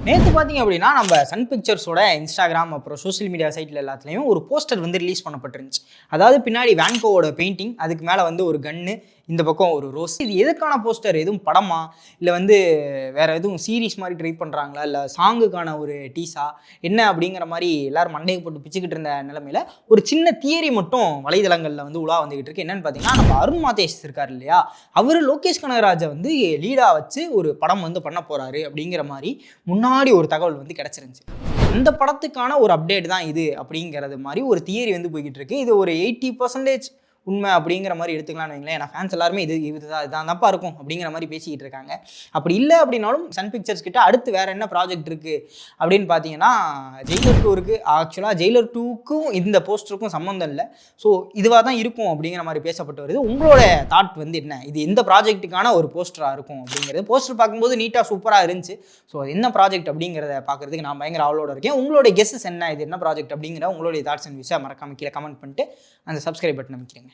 நேற்று பார்த்தீங்க அப்படின்னா நம்ம சன் பிக்சர்ஸோட இன்ஸ்டாகிராம் அப்புறம் சோஷியல் மீடியா சைட்டில் எல்லாத்துலேயும் ஒரு போஸ்டர் வந்து ரிலீஸ் பண்ணப்பட்டிருந்துச்சு. அதாவது பின்னாடி வேன்கோவோட பெயிண்டிங், அதுக்கு மேலே வந்து ஒரு கன்னு, இந்த பக்கம் ஒரு ரோஸ். இது எதுக்கான போஸ்டர்? எதுவும் படமா, இல்லை வந்து வேற எதுவும் சீரீஸ் மாதிரி ட்ரை பண்ணுறாங்களா, இல்லை சாங்குக்கான ஒரு டீஸா என்ன அப்படிங்கிற மாதிரி எல்லாரும் மண்டையை போட்டு பிச்சுக்கிட்டு இருந்த நிலமையில ஒரு சின்ன தியரி மட்டும் வலைதளங்களில் வந்து உலா வந்துகிட்டு இருக்கு. என்னன்னு பார்த்தீங்கன்னா, நம்ம அருண் மாதேஷ் இருக்கார் இல்லையா, அவர் லோகேஷ் கனகராஜை வந்து லீடாக வச்சு ஒரு படம் வந்து பண்ண போறாரு அப்படிங்கிற மாதிரி முன்னாடி ஒரு தகவல் வந்து கிடைச்சிருந்துச்சு. அந்த படத்துக்கான ஒரு அப்டேட் தான் இது அப்படிங்கிறது மாதிரி ஒரு தியரி வந்து போய்கிட்டு இருக்கு. இது ஒரு 80% உண்மை அப்படிங்கிற மாதிரி எடுத்துக்கலாம்னு வைங்களேன். ஏன்னா ஃபேன்ஸ் எல்லாருமே இதான் தான்ப்பா இருக்கும் அப்படிங்கிற மாதிரி பேசிக்கிட்டு இருக்காங்க. அப்படி இல்லை அப்படின்னாலும் சன் பிக்சர்ஸ் கிட்ட அடுத்து வேற என்ன ப்ராஜெக்ட் இருக்கு அப்படின்னு பார்த்தீங்கன்னா, ஜெயிலர் 2 இருக்கு. ஆக்சுவலாக ஜெயிலர் 2க்கும் இந்த போஸ்டருக்கும் சம்மந்தம் இல்லை. ஸோ இதுவாக தான் இருக்கும் அப்படிங்கிற மாதிரி பேசப்பட்டு வருது. உங்களோட தாட் வந்து என்ன? இது எந்த ப்ராஜெக்ட்டுக்கான ஒரு போஸ்டராக இருக்கும் அப்படிங்கிறது. போஸ்டர் பார்க்கும்போது நீட்டாக சூப்பராக இருந்துச்சு. ஸோ என்ன ப்ராஜெக்ட் அப்படிங்கிறத பார்க்கறதுக்கு நான் பயங்கர ஆவலோட இருக்கேன். உங்களுடைய கெஸ்ஸஸ் என்ன? இது என்ன ப்ராஜெக்ட் அப்படிங்கிற உங்களுடைய தாட்ஸ் அண்ட் விஷயம் மறக்காம கீழே கமெண்ட் பண்ணிட்டு அந்த சப்ஸ்கிரைப் பட்டன் அமைக்கிறேங்க.